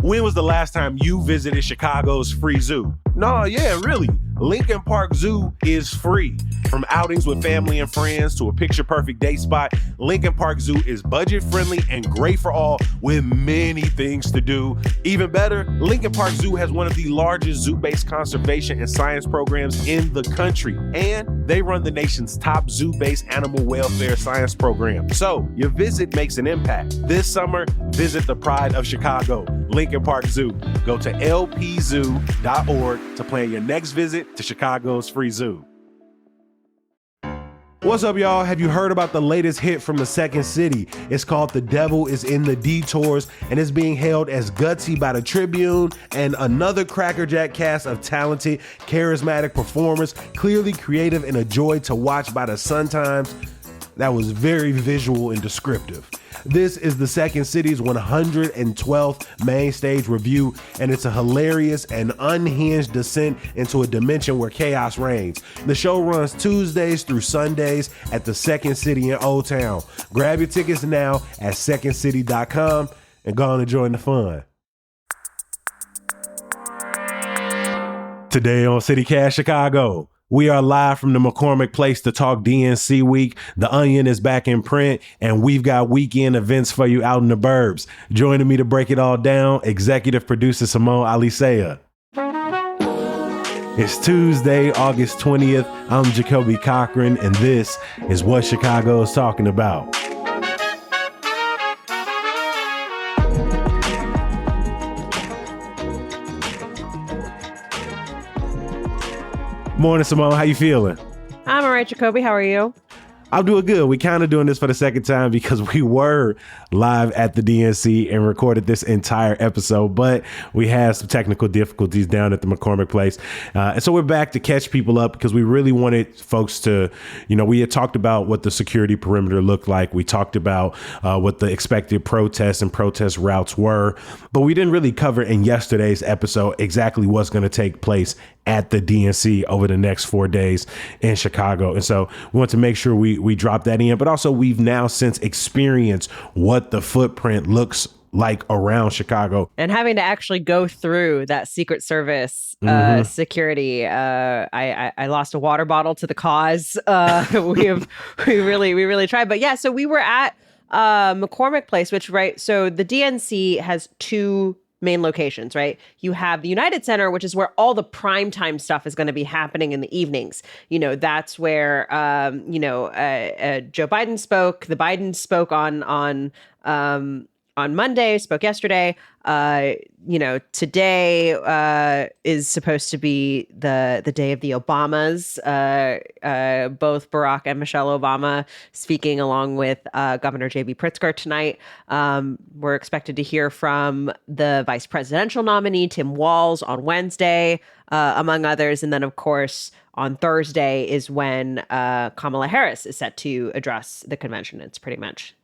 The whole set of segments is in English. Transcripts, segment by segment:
When was the last time you visited Chicago's free zoo? No, yeah, really. Lincoln Park Zoo is free. From outings with family and friends to a picture-perfect day spot, Lincoln Park Zoo is budget-friendly and great for all with many things to do. Even better, Lincoln Park Zoo has one of the largest zoo-based conservation and science programs in the country, and they run the nation's top zoo-based animal welfare science program. So, your visit makes an impact. This summer, visit the pride of Chicago, Lincoln Park Zoo. Go to lpzoo.org to plan your next visit to Chicago's free zoo. What's up, y'all? Have you heard about the latest hit from the Second City? It's called The Devil is in the Detours, and it's being hailed as gutsy by the Tribune and another crackerjack cast of talented, charismatic performers, clearly creative and a joy to watch by the Sun-Times. That was very visual and descriptive. This is the Second City's 112th main stage review, and it's a hilarious and unhinged descent into a dimension where chaos reigns. The show runs Tuesdays through Sundays at the Second City in Old Town. Grab your tickets now at secondcity.com and go on and join the fun. Today on CityCast Chicago, we are live from the McCormick Place to talk DNC week. The Onion is back in print, and we've got weekend events for you out in the burbs. Joining me to break it all down, executive producer Simone Alicea. It's Tuesday, August 20th. I'm Jacoby Cochran, and this is what Chicago is talking about. Morning, Simone. How you feeling? I'm all right, Jacoby. How are you? I'm doing good. We kind of doing this for the second time because we were live at the DNC and recorded this entire episode, but we had some technical difficulties down at the McCormick Place. And so we're back to catch people up because we really wanted folks to, we had talked about what the security perimeter looked like. We talked about what the expected protests and protest routes were, but we didn't really cover in yesterday's episode exactly what's going to take place at the DNC over the next 4 days in Chicago. And so we want to make sure we drop that in, but also we've now since experienced what the footprint looks like around Chicago. And having to actually go through that Secret Service security, I lost a water bottle to the cause. We really tried. But yeah, so we were at McCormick Place, which, right, so the DNC has two main locations, right? You have the United Center, which is where all the primetime stuff is going to be happening in the evenings. That's where, Joe Biden spoke. The Biden spoke on Monday, spoke yesterday. Today is supposed to be the day of the Obamas. Both Barack and Michelle Obama speaking along with Governor J.B. Pritzker tonight. We're expected to hear from the vice presidential nominee, Tim Walz, on Wednesday, among others. And then, of course, on Thursday is when Kamala Harris is set to address the convention. It's pretty much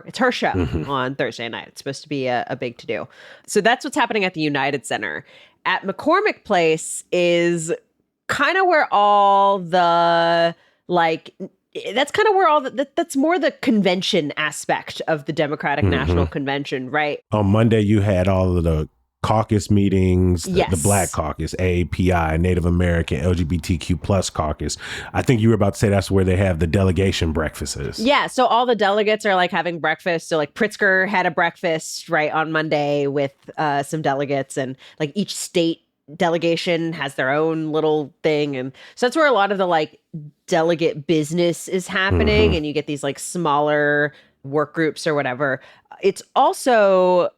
it's her show on Thursday night. It's supposed to be a big to-do. So that's what's happening at the United Center. At McCormick Place is kind of where all the, that's kind of where all that's more the convention aspect of the Democratic National Convention, right? On Monday, you had all of the caucus meetings, yes. The Black Caucus, AAPI, Native American, LGBTQ plus caucus. I think you were about to say that's where they have the delegation breakfasts. Yeah, so all the delegates are having breakfast. So Pritzker had a breakfast right on Monday with some delegates, and each state delegation has their own little thing. And so that's where a lot of the delegate business is happening. And you get these smaller work groups or whatever. It's also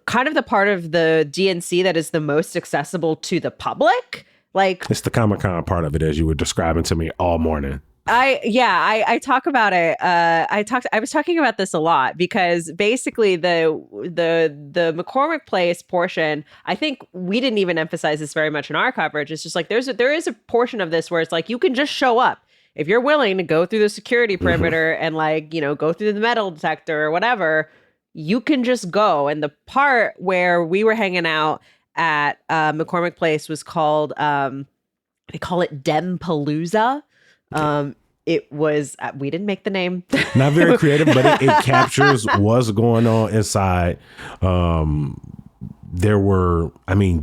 kind of the part of the DNC that is the most accessible to the public. It's the Comic-Con part of it, as you were describing to me all morning. I talk about it. I was talking about this a lot because basically the McCormick Place portion, I think we didn't even emphasize this very much in our coverage. It's just there is a portion of this where it's you can just show up if you're willing to go through the security perimeter and go through the metal detector or whatever. You can just go. And the part where we were hanging out at McCormick Place was called, they call it Dem-Palooza. it was, we didn't make the name. Not very creative, but it captures what's going on inside. There were,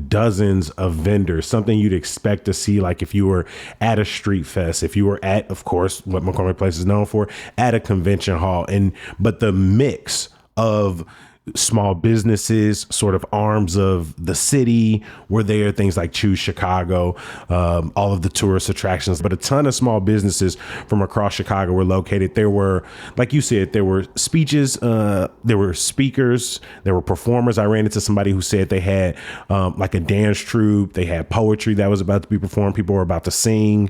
dozens of vendors, something you'd expect to see, like if you were at a street fest, if you were at, of course, what McCormick Place is known for, at a convention hall. But the mix of small businesses, sort of arms of the city were there, things like Choose Chicago, all of the tourist attractions, but a ton of small businesses from across Chicago were located. There were, like you said, there were speeches, there were speakers, there were performers. I ran into somebody who said they had like a dance troupe, they had poetry that was about to be performed. People were about to sing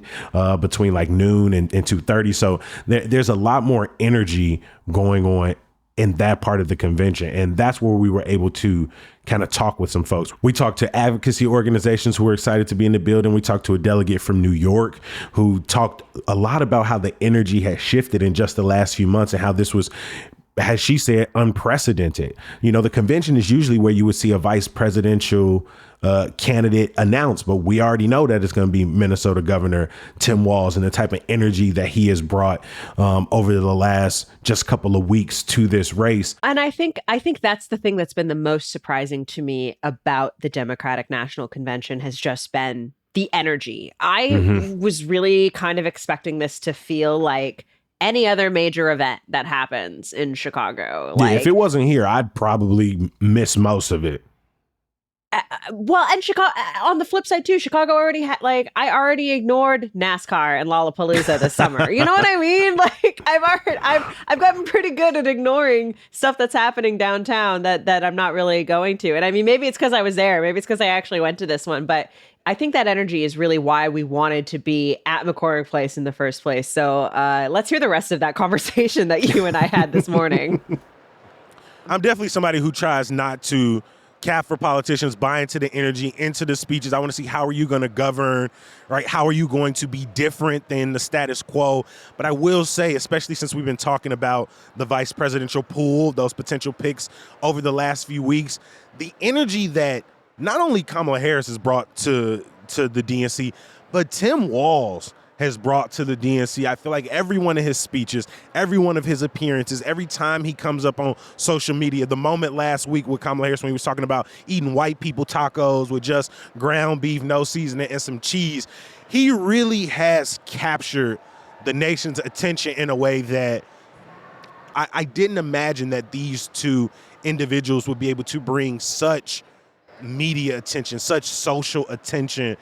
between like noon and 2:30. So there's a lot more energy going on in that part of the convention. And that's where we were able to kind of talk with some folks. We talked to advocacy organizations who were excited to be in the building. We talked to a delegate from New York who talked a lot about how the energy has shifted in just the last few months and how this was, as she said, unprecedented. The convention is usually where you would see a vice presidential candidate announced, but we already know that it's going to be Minnesota Governor Tim Walz and the type of energy that he has brought over the last just couple of weeks to this race. And I think that's the thing that's been the most surprising to me about the Democratic National Convention has just been the energy. I was really kind of expecting this to feel like any other major event that happens in Chicago. Yeah, if it wasn't here, I'd probably miss most of it. Well, and Chicago, on the flip side too, Chicago already had, I already ignored NASCAR and Lollapalooza this summer. You know what I mean? I've gotten pretty good at ignoring stuff that's happening downtown that I'm not really going to. And maybe it's because I was there. Maybe it's because I actually went to this one. But I think that energy is really why we wanted to be at McCormick Place in the first place. So let's hear the rest of that conversation that you and I had this morning. I'm definitely somebody who tries not to cap for politicians, buy into the energy, into the speeches. I want to see, how are you going to govern, right? How are you going to be different than the status quo? But I will say, especially since we've been talking about the vice presidential pool, those potential picks over the last few weeks, the energy that not only Kamala Harris has brought to the DNC, but Tim Walz has brought to the DNC. I feel like every one of his speeches, every one of his appearances, every time he comes up on social media, the moment last week with Kamala Harris when he was talking about eating white people tacos with just ground beef, no seasoning, and some cheese, he really has captured the nation's attention in a way that I didn't imagine that these two individuals would be able to bring such media attention, such social attention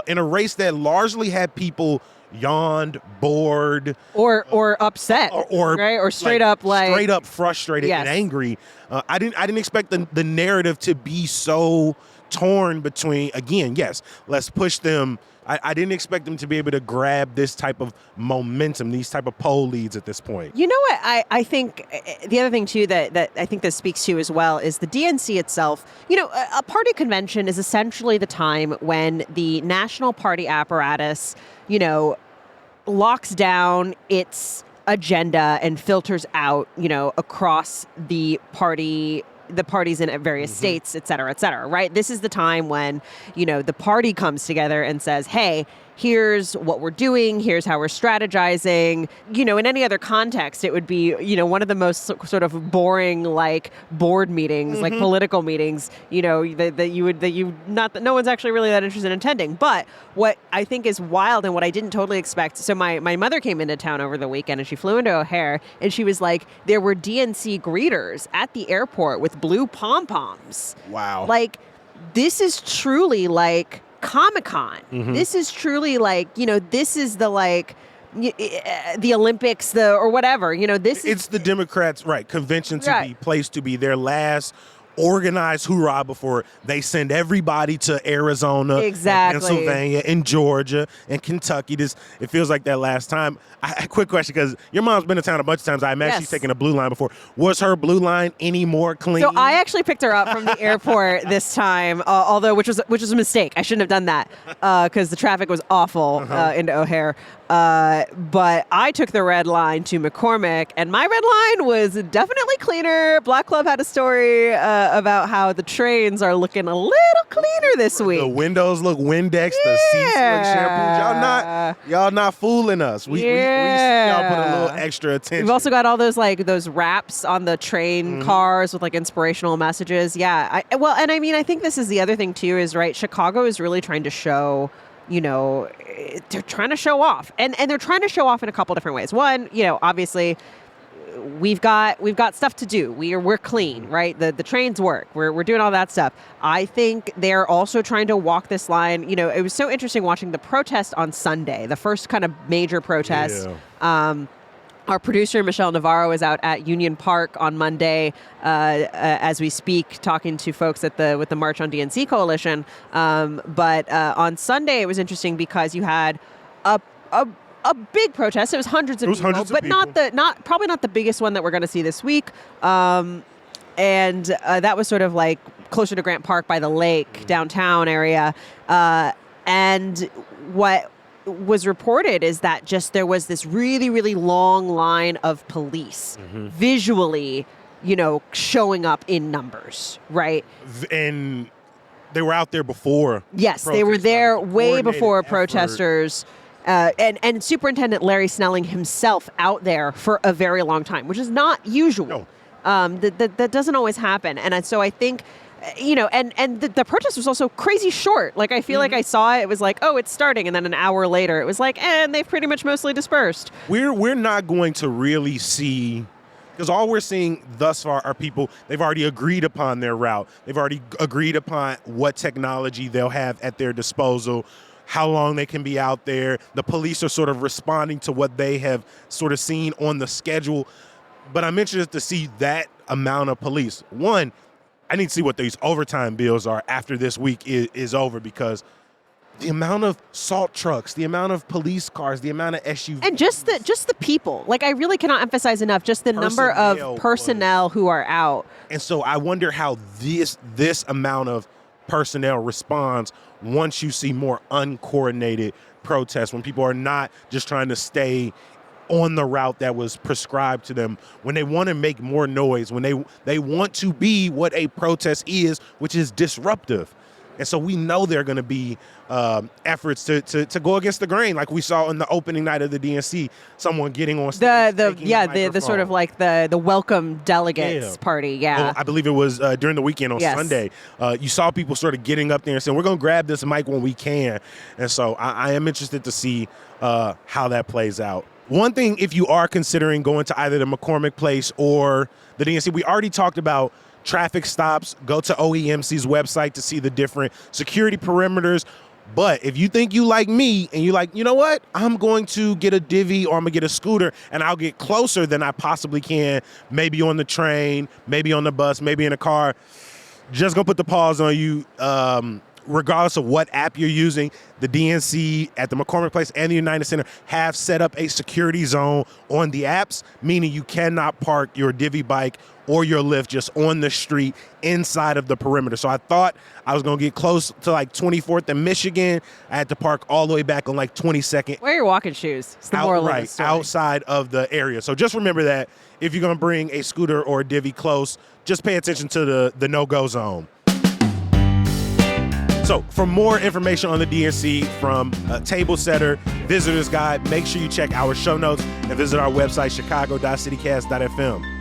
in a race that largely had people yawned, bored, or upset, or right, or straight up frustrated and angry. I didn't expect the narrative to be so torn between, again, yes, let's push them. I didn't expect them to be able to grab this type of momentum, these type of poll leads at this point. You know what? I think the other thing, too, that I think this speaks to as well is the DNC itself. A party convention is essentially the time when the national party apparatus, locks down its agenda and filters out, across the parties in various states, et cetera, right? This is the time when, the party comes together and says, hey, here's what we're doing, here's how we're strategizing. In any other context, it would be, one of the most sort of boring, board meetings, like political meetings, that no one's actually really that interested in attending. But what I think is wild and what I didn't totally expect, so my mother came into town over the weekend and she flew into O'Hare and she was like, there were DNC greeters at the airport with blue pom-poms. Wow. This is truly Comic-Con. This is truly this is the the Olympics, or whatever. It's the Democrats' convention to be place to be their last organized hoorah before they send everybody to Arizona, and Pennsylvania, and Georgia, and Kentucky. It feels like that last time. Quick question, because your mom's been to town a bunch of times. I imagine she's taken a blue line before. Was her blue line any more clean? So I actually picked her up from the airport this time, although which was a mistake. I shouldn't have done that because the traffic was awful into O'Hare. But I took the red line to McCormick, and my red line was definitely cleaner. Black Club had a story about how the trains are looking a little cleaner this week. The windows look Windex, the seats look shampooed. Y'all not fooling us. We see y'all put a little extra attention. We've also got all those wraps on the train cars with like inspirational messages. Yeah. I think this is the other thing too is right. Chicago is really trying to show, they're trying to show off, and they're trying to show off in a couple different ways. One, obviously, we've got stuff to do. We're clean, right? The trains work. We're doing all that stuff. I think they're also trying to walk this line. It was so interesting watching the protest on Sunday, the first kind of major protest. Yeah. Our producer, Michelle Navarro, is out at Union Park on Monday as we speak, talking to folks with the March on DNC Coalition. But on Sunday, it was interesting because you had a big protest. It was hundreds of people, but probably not the biggest one that we're going to see this week. And that was sort of like closer to Grant Park by the lake, downtown area. And what was reported is that just there was this really, really long line of police visually, showing up in numbers, right? And they were out there before. Yes, they were there way before protesters. And Superintendent Larry Snelling himself out there for a very long time, which is not usual. No. That doesn't always happen. And so I think, and the protest was also crazy short. Like, I feel like I saw it. It was like, oh, it's starting. And then an hour later, it was like, and they've pretty much mostly dispersed. We're not going to really see, because all we're seeing thus far are people, they've already agreed upon their route. They've already agreed upon what technology they'll have at their disposal, how long they can be out there. The police are sort of responding to what they have sort of seen on the schedule. But I'm interested to see that amount of police. One, I need to see what these overtime bills are after this week is over, because the amount of salt trucks, the amount of police cars, the amount of SUVs. And just the people. Like, I really cannot emphasize enough just the number of personnel who are out. And so I wonder how this amount of personnel responds once you see more uncoordinated protests, when people are not just trying to stay on the route that was prescribed to them, when they want to make more noise, when they want to be what a protest is, which is disruptive. And so we know there are going to be efforts to go against the grain, like we saw on the opening night of the DNC, someone getting on stage. The sort of like the welcome delegates party. Yeah. Well, I believe it was during the weekend on Sunday. You saw people sort of getting up there and saying, we're going to grab this mic when we can. And so I am interested to see how that plays out. One thing, if you are considering going to either the McCormick Place or the DNC, we already talked about traffic stops. Go to OEMC's website to see the different security perimeters. But if you think you like me and you like, you know what, I'm going to get a divvy or I'm going to get a scooter and I'll get closer than I possibly can, maybe on the train, maybe on the bus, maybe in a car, just going to put the pause on you. Regardless of what app you're using, the DNC at the McCormick Place and the United Center have set up a security zone on the apps, meaning you cannot park your divvy bike or your Lyft just on the street inside of the perimeter. So I thought I was going to get close to like 24th and Michigan. I had to park all the way back on like 22nd. Wear your walking shoes. It's the moral of the story. Outside of the area. So just remember that if you're going to bring a scooter or a divvy close, just pay attention to the no-go zone. So for more information on the DNC, from Table Setter, Visitor's Guide, make sure you check our show notes and visit our website, chicago.citycast.fm.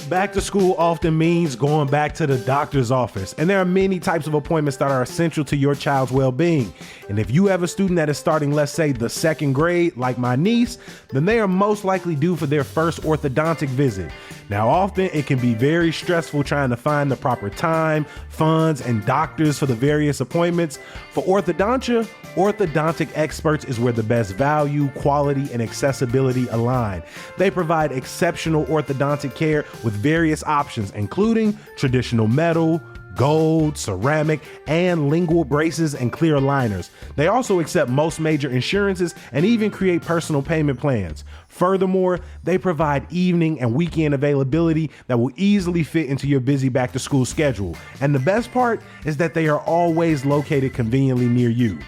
Back to school often means going back to the doctor's office, and there are many types of appointments that are essential to your child's well-being. And if you have a student that is starting, let's say, the second grade, like my niece, then they are most likely due for their first orthodontic visit. Now, often it can be very stressful trying to find the proper time, funds, and doctors for the various appointments. For orthodontia, Orthodontic Experts is where the best value, quality, and accessibility align. They provide exceptional orthodontic care with various options, including traditional metal, gold, ceramic, and lingual braces and clear aligners. They also accept most major insurances and even create personal payment plans. Furthermore, they provide evening and weekend availability that will easily fit into your busy back-to-school schedule. And the best part is that they are always located conveniently near you.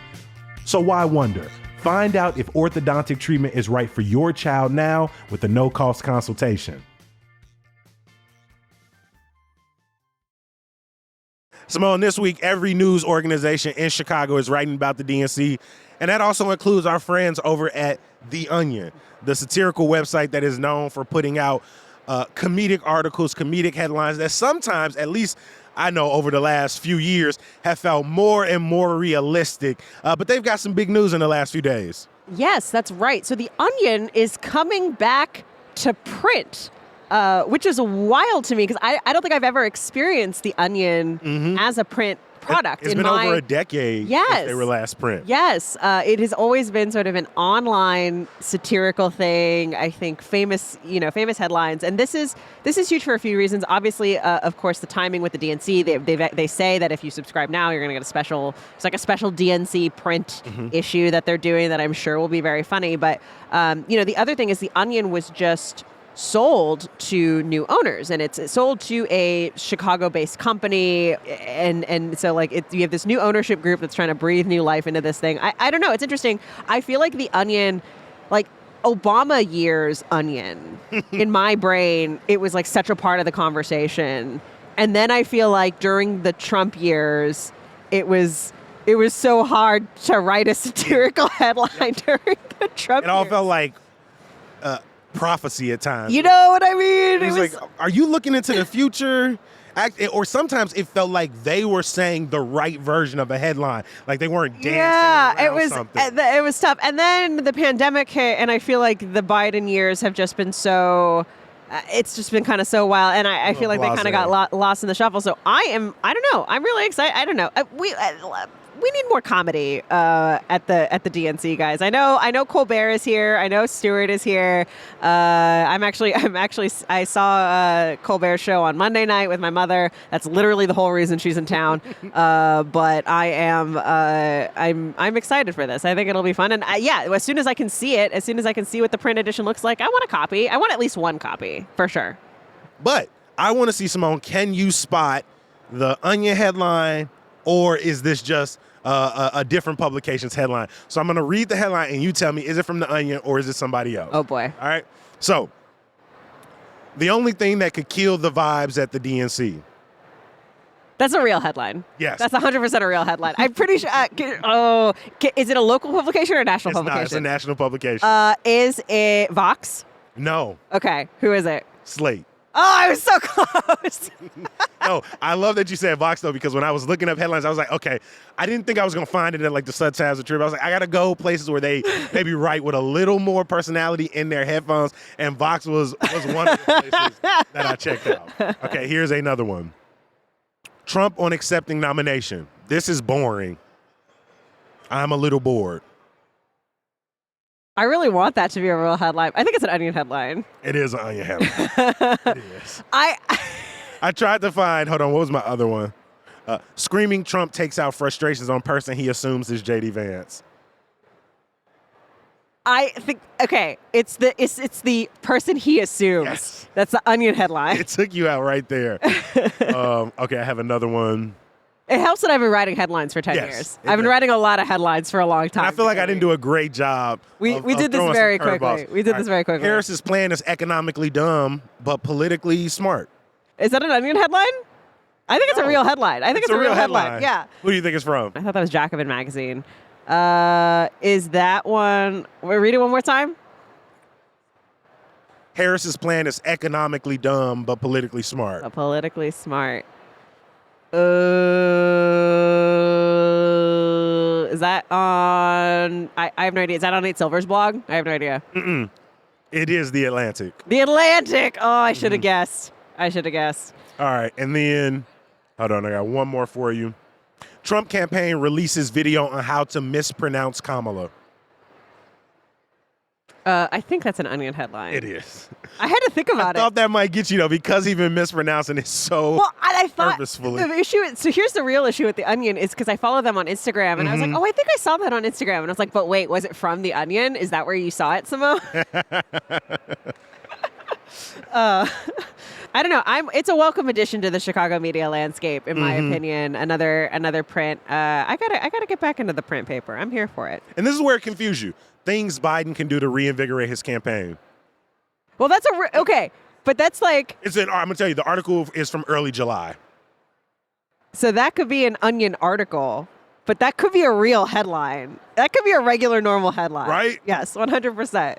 So why wonder? Find out if orthodontic treatment is right for your child now with a no-cost consultation. Simone, this week, every news organization in Chicago is writing about the DNC, and that also includes our friends over at The Onion, the satirical website that is known for putting out comedic articles, comedic headlines that sometimes, at least I know over the last few years, have felt more and more realistic. But they've got some big news in the last few days. Yes, that's right. So The Onion is coming back to print. Which is wild to me because I don't think I've ever experienced The Onion as a print product. It's been over a decade since they were last print. Yes. It has always been sort of an online satirical thing. I think famous headlines. And this is huge for a few reasons. Obviously, of course, the timing with the DNC. They say that if you subscribe now, you're going to get it's like a special DNC print issue that they're doing that I'm sure will be very funny. But, the other thing is The Onion was just sold to new owners, and it's sold to a Chicago-based company, and so you have this new ownership group that's trying to breathe new life into this thing. I don't know. It's interesting. I feel like The Onion, like Obama years Onion, in my brain, it was like such a part of the conversation, and then I feel like during the Trump years, it was so hard to write a satirical headline during the Trump years. It all felt like prophecy at times. You know what I mean? It was like, are you looking into the future? Or sometimes it felt like they were saying the right version of a headline, like they weren't dancing around something. It was tough. And then the pandemic hit, and I feel like the Biden years have just been so. It's just been kind of so wild, and I feel like they kind of got lost in the shuffle. So I don't know. I'm really excited. I don't know. We need more comedy at the DNC, guys. I know Colbert is here. I know Stewart is here. I saw Colbert's show on Monday night with my mother. That's literally the whole reason she's in town. But I'm excited for this. I think it'll be fun. And as soon as I can see it, as soon as I can see what the print edition looks like, I want a copy. I want at least one copy for sure. But I want to see, Simone, can you spot the Onion headline, or is this just a different publication's headline? So I'm going to read the headline, and you tell me, is it from The Onion or is it somebody else? Oh, boy. All right. So the only thing that could kill the vibes at the DNC. That's a real headline. Yes. That's 100% a real headline. I'm pretty sure. Is it a local publication or a national publication? It's a national publication. Is it Vox? No. Okay. Who is it? Slate. Oh, I was so close. No, I love that you said Vox, though, because when I was looking up headlines, I was like, okay, I didn't think I was going to find it at like the Sun Times or Tribune. I was like, I got to go places where they maybe write with a little more personality in their headphones, and Vox was one of the places that I checked out. Okay, here's another one. Trump on accepting nomination. This is boring. I'm a little bored. I really want that to be a real headline. I think it's an Onion headline. It is an Onion headline. It is. I tried to find, hold on, what was my other one? Screaming Trump takes out frustrations on person he assumes is J.D. Vance. I think, okay, it's the person he assumes. Yes. That's the Onion headline. It took you out right there. Okay, I have another one. It helps that I've been writing headlines for 10 years. I've been writing a lot of headlines for a long time. And I feel like I didn't do a great job. We did this very quickly. We did this very quickly. Harris's plan is economically dumb, but politically smart. Is that an Onion headline? I think it's a real headline. I think it's a real headline. Yeah. Who do you think it's from? I thought that was Jacobin magazine. Is that one? Read it one more time. Harris's plan is economically dumb, but politically smart. Politically smart. Is that on? I have no idea. Is that on Nate Silver's blog? I have no idea. Mm-mm. It is The Atlantic. The Atlantic. Oh, I should have guessed. All right, and then, hold on, I got one more for you. Trump campaign releases video on how to mispronounce Kamala. I think that's an Onion headline. It is. I had to think about I thought that might get you, though, because he's been mispronouncing it so I thought purposefully. The issue, so here's the real issue with The Onion is because I follow them on Instagram, and I was like, oh, I think I saw that on Instagram. And I was like, but wait, was it from The Onion? Is that where you saw it, Simone? I don't know. It's a welcome addition to the Chicago media landscape, in my opinion. Another print. I gotta get back into the print paper. I'm here for it. And this is where it confuses you. Things Biden can do to reinvigorate his campaign. Well, that's okay, but that's like, I'm gonna tell you, the article is from early July. so that could be an Onion article, but that could be a real headline. That could be a regular, normal headline. Right? Yes, 100%.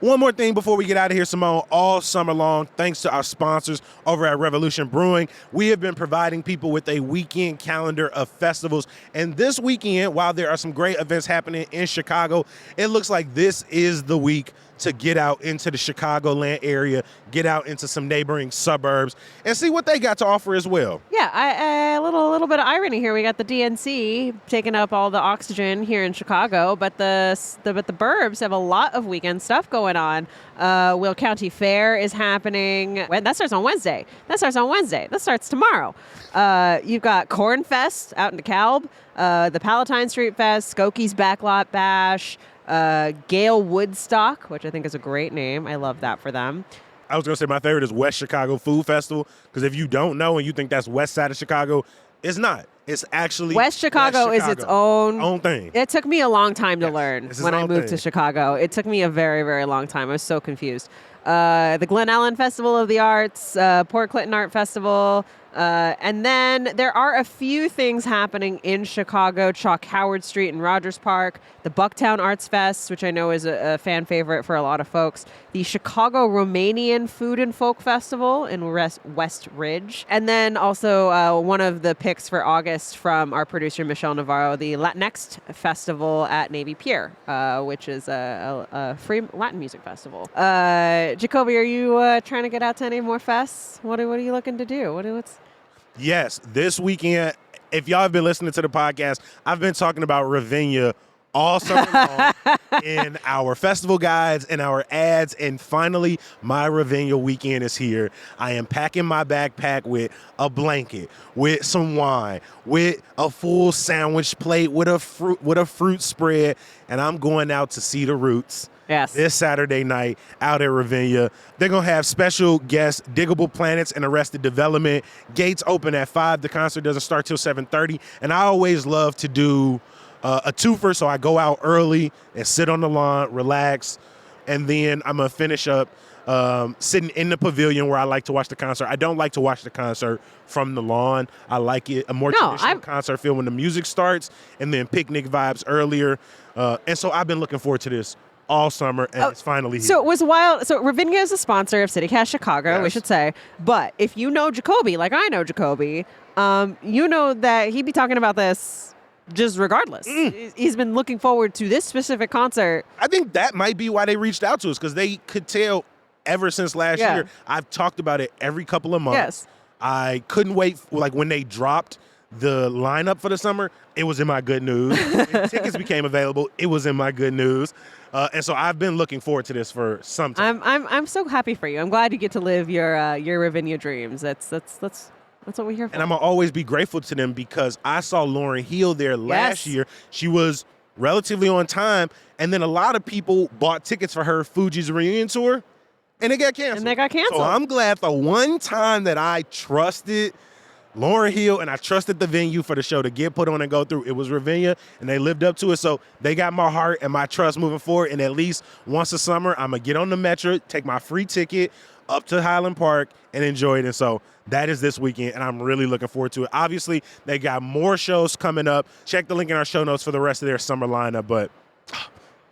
One more thing before we get out of here, Simone. All summer long, thanks to our sponsors over at Revolution Brewing, we have been providing people with a weekend calendar of festivals. And this weekend, while there are some great events happening in Chicago, it looks like this is the week to get out into the Chicagoland area, get out into some neighboring suburbs, and see what they got to offer as well. Yeah, a little bit of irony here. We got the DNC taking up all the oxygen here in Chicago, but the burbs have a lot of weekend stuff going on. Will County Fair is happening. That starts on Wednesday. That starts tomorrow. You've got Corn Fest out in DeKalb, the Palatine Street Fest, Skokie's Backlot Bash, Gale Woodstock, which I think is a great name. I love that for them. I was going to say my favorite is West Chicago Food Festival, because if you don't know and you think that's west side of Chicago, it's not. It's actually West Chicago is its own thing. It took me a long time to learn it's its when I own moved thing. to Chicago. It took me a very, very long time. I was so confused. The Glen Ellen Festival of the Arts, Port Clinton Art Festival, and then there are a few things happening in Chicago, Chalk Howard Street and Rogers Park, the Bucktown Arts Fest, which I know is a fan favorite for a lot of folks, the Chicago Romanian Food and Folk Festival in West Ridge, and then also one of the picks for August from our producer Michelle Navarro, the Latinx Festival at Navy Pier, which is a free Latin music festival. Jacoby, are you trying to get out to any more fests? What are you looking to do? Yes, this weekend, if y'all have been listening to the podcast, I've been talking about Ravinia all summer long in our festival guides and our ads, and finally, my Ravinia weekend is here. I am packing my backpack with a blanket, with some wine, with a full sandwich plate, with a fruit spread, and I'm going out to see the Roots. Yes. This Saturday night out at Ravinia. They're going to have special guests, Diggable Planets and Arrested Development. Gates open at 5. The concert doesn't start till 7:30. And I always love to do a twofer, so I go out early and sit on the lawn, relax, and then I'm going to finish up sitting in the pavilion where I like to watch the concert. I don't like to watch the concert from the lawn. I like it a more traditional concert feel when the music starts, and then picnic vibes earlier. And so I've been looking forward to this all summer, and it's finally here. So it was wild. So Ravinia is a sponsor of CityCast Chicago, Yes. we should say. But if you know Jacoby, like I know Jacoby, you know that he'd be talking about this just regardless. He's been looking forward to this specific concert. I think that might be why they reached out to us, because they could tell ever since last year. I've talked about it every couple of months. Yes. I couldn't wait. Like when they dropped the lineup for the summer, it was in my good news. When tickets became available, it was in my good news. And so I've been looking forward to this for some time. I'm so happy for you. I'm glad you get to live your Ravinia dreams. That's what we're here for. And I'm going to always be grateful to them, because I saw Lauryn Hill there last year. She was relatively on time, and then a lot of people bought tickets for her Fuji's reunion tour, and it got canceled. So I'm glad the one time that I trusted Lauryn Hill and I trusted the venue for the show to get put on and go through, it was Ravinia, and they lived up to it. So they got my heart and my trust moving forward. And at least once a summer, I'm going to get on the Metro, take my free ticket up to Highland Park and enjoy it. And so that is this weekend, and I'm really looking forward to it. Obviously, they got more shows coming up. Check the link in our show notes for the rest of their summer lineup. But,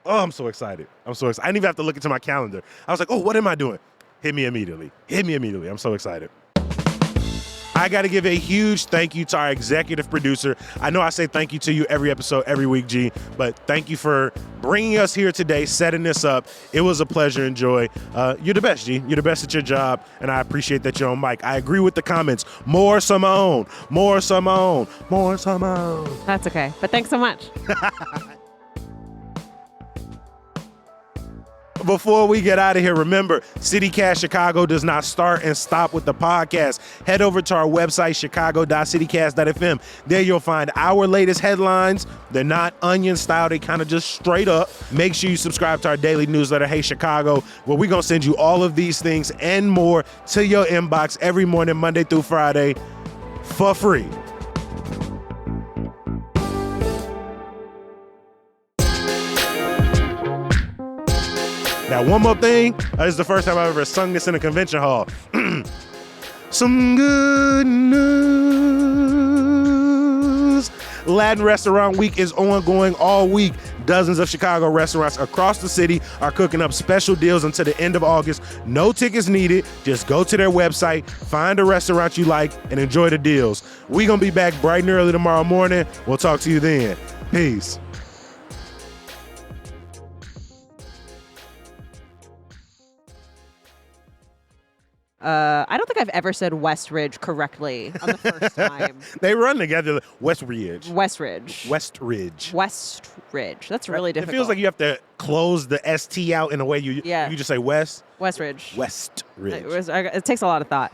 I'm so excited. I didn't even have to look into my calendar. I was like, what am I doing? Hit me immediately. I'm so excited. I got to give a huge thank you to our executive producer. I know I say thank you to you every episode, every week, G, but thank you for bringing us here today, setting this up. It was a pleasure and joy. You're the best, G. You're the best at your job, and I appreciate that you're on mic. I agree with the comments. More Simone. More Simone. More Simone. That's okay. But thanks so much. Before we get out of here, remember, CityCast Chicago does not start and stop with the podcast. Head over to our website, chicago.citycast.fm. There you'll find our latest headlines. They're not onion style. They kind of just straight up. Make sure you subscribe to our daily newsletter, Hey Chicago, where we're going to send you all of these things and more to your inbox every morning, Monday through Friday, for free. Now, one more thing. This is the first time I've ever sung this in a convention hall. Some good news. Latin Restaurant Week is ongoing all week. Dozens of Chicago restaurants across the city are cooking up special deals until the end of August. No tickets needed. Just go to their website, find a restaurant you like, and enjoy the deals. We're going to be back bright and early tomorrow morning. We'll talk to you then. Peace. I don't think I've ever said Westridge correctly on the first time. They run together. Westridge. Westridge. Westridge. Westridge. That's really difficult. It feels like you have to close the ST out in a way you just say West. Westridge. Westridge. It takes a lot of thought.